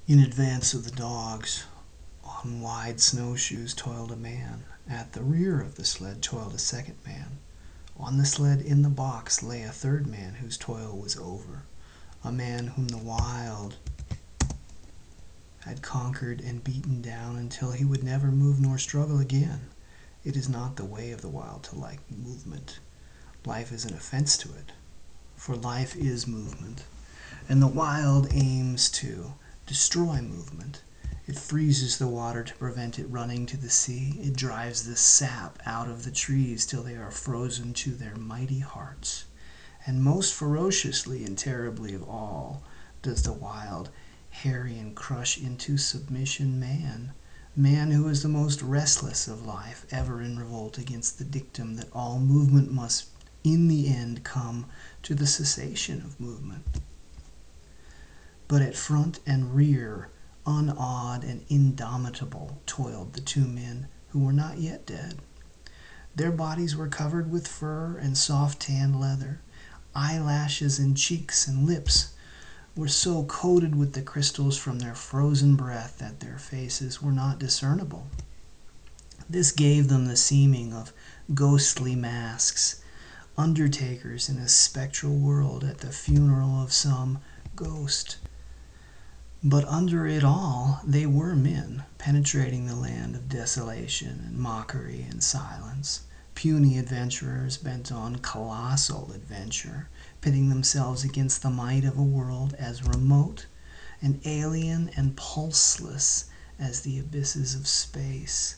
In advance of the dogs, on wide snowshoes toiled a man. At the rear of the sled toiled a second man. On the sled in the box lay a third man whose toil was over, a man whom the wild had conquered and beaten down until he would never move nor struggle again. It is not the way of the wild to like movement. Life is an offense to it, for life is movement, and the wild aims to destroy movement. It freezes the water to prevent it running to the sea. It drives the sap out of the trees till they are frozen to their mighty hearts. And most ferociously and terribly of all does the wild harry and crush into submission man who is the most restless of life, ever in revolt against the dictum that all movement must in the end come to the cessation of movement. But at front and rear, unawed and indomitable, toiled the two men who were not yet dead. Their bodies were covered with fur and soft tanned leather. Eyelashes and cheeks and lips were so coated with the crystals from their frozen breath that their faces were not discernible. This gave them the seeming of ghostly masks, undertakers in a spectral world at the funeral of some ghost. But under it all they were men, penetrating the land of desolation and mockery and silence, puny adventurers bent on colossal adventure, pitting themselves against the might of a world as remote and alien and pulseless as the abysses of space.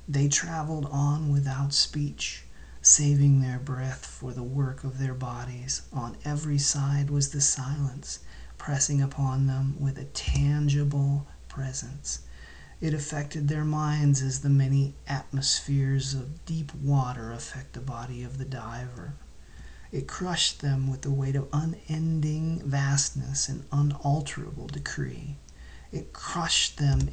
They traveled on without speech, saving their breath for the work of their bodies. On every side was the silence, pressing upon them with a tangible presence. It affected their minds as the many atmospheres of deep water affect the body of the diver. It crushed them with the weight of unending vastness and unalterable decree. It crushed them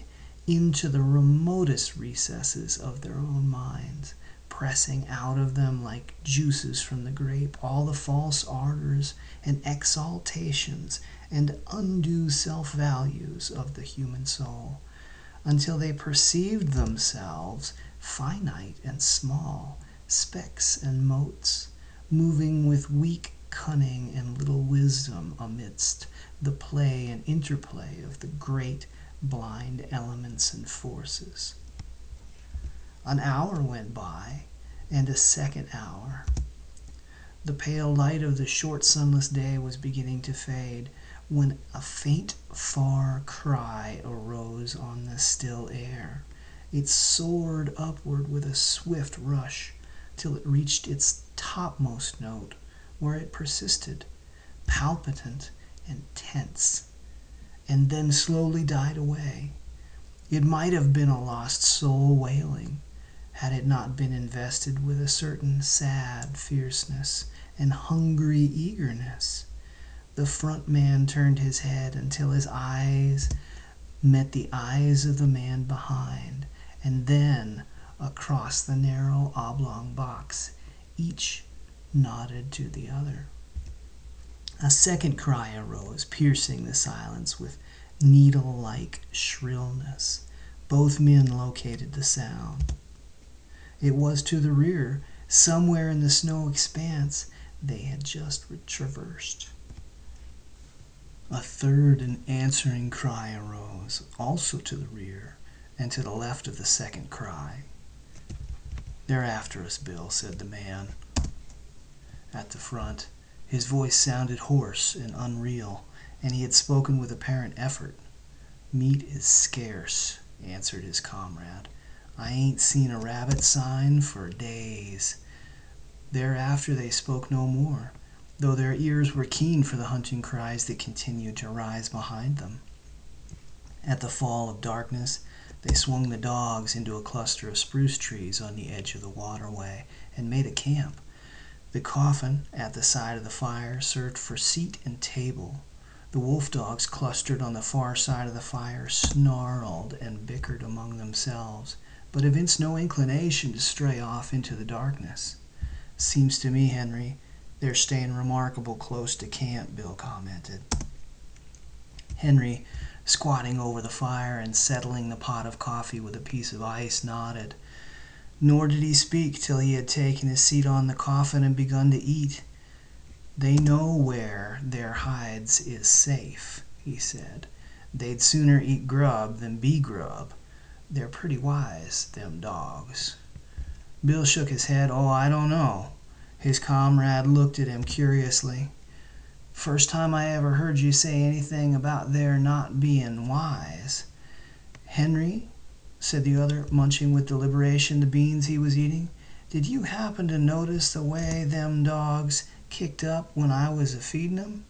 into the remotest recesses of their own minds, pressing out of them like juices from the grape all the false ardors and exaltations and undue self-values of the human soul, until they perceived themselves finite and small, specks and motes, moving with weak cunning and little wisdom amidst the play and interplay of the great blind elements and forces. An hour went by, and a second hour. The pale light of the short sunless day was beginning to fade, when a faint far cry arose on the still air. It soared upward with a swift rush, till it reached its topmost note, where it persisted, palpitant and tense, and then slowly died away. It might have been a lost soul wailing, had it not been invested with a certain sad fierceness and hungry eagerness. The front man turned his head until his eyes met the eyes of the man behind, and then across the narrow oblong box each nodded to the other. A second cry arose, piercing the silence with needle-like shrillness. Both men located the sound. It was to the rear, somewhere in the snow expanse they had just traversed. A third and answering cry arose, also to the rear, and to the left of the second cry. "They're after us, Bill," said the man at the front. His voice sounded hoarse and unreal, and he had spoken with apparent effort. "Meat is scarce," answered his comrade. "I ain't seen a rabbit sign for days." Thereafter they spoke no more, though their ears were keen for the hunting cries that continued to rise behind them. At the fall of darkness, they swung the dogs into a cluster of spruce trees on the edge of the waterway and made a camp. The coffin at the side of the fire served for seat and table. The wolf dogs clustered on the far side of the fire snarled and bickered among themselves, but evinced no inclination to stray off into the darkness. "Seems to me, Henry, they're staying remarkable close to camp," Bill commented. Henry squatting over the fire and settling the pot of coffee with a piece of ice, nodded. Nor did he speak till he had taken his seat on the coffin and begun to eat. "They know where their hides is safe," he said. "They'd sooner eat grub than be grub. They're pretty wise, them dogs." Bill shook his head. "Oh, I don't know." His comrade looked at him curiously. "First time I ever heard you say anything about their not being wise." "Henry," said the other, munching with deliberation the beans he was eating, "did you happen to notice the way them dogs kicked up when I was a-feeding 'em?"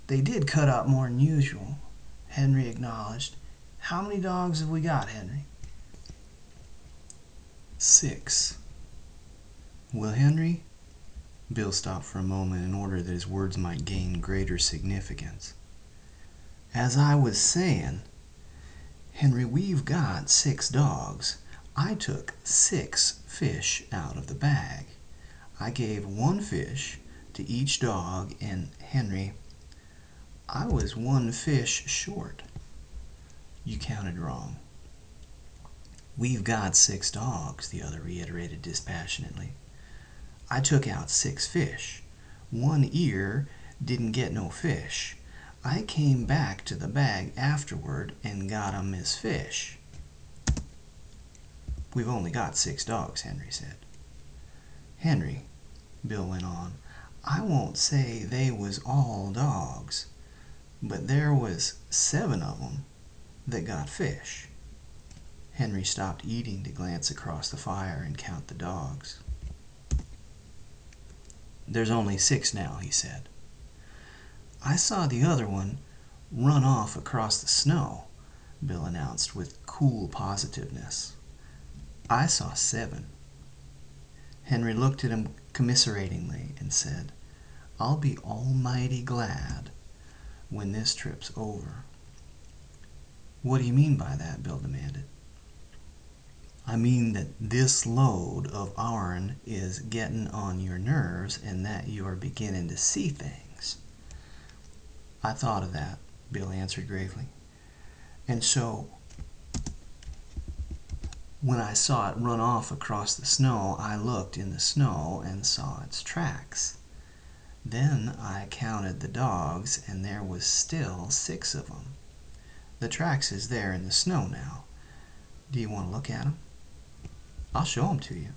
"They did cut up more'n usual," Henry acknowledged. "How many dogs have we got, Henry?" "6." "Well, Henry," Bill stopped for a moment in order that his words might gain greater significance. "As I was saying, Henry, we've got 6 dogs. I took 6 fish out of the bag. I gave 1 fish to each dog, and, Henry, I was 1 fish short." "You counted wrong." "We've got 6 dogs," the other reiterated dispassionately. "I took out 6 fish. 1 ear didn't get no fish. I came back to the bag afterward and got 'em as fish." "We've only got 6 dogs," Henry said. "Henry," Bill went on, "I won't say they was all dogs, but there was 7 of 'em that got fish." Henry stopped eating to glance across the fire and count the dogs. "There's only 6 now," he said. "I saw the other one run off across the snow," Bill announced with cool positiveness. "I saw 7." Henry looked at him commiseratingly and said, "I'll be almighty glad when this trip's over." "What do you mean by that?" Bill demanded. "I mean that this load of ourn is getting on your nerves and that you're beginning to see things." "I thought of that," Bill answered gravely. "And so when I saw it run off across the snow, I looked in the snow and saw its tracks. Then I counted the dogs, and there was still 6 of 'em. The tracks is there in the snow now. Do you want to look at 'em?" "I'll show 'em to you."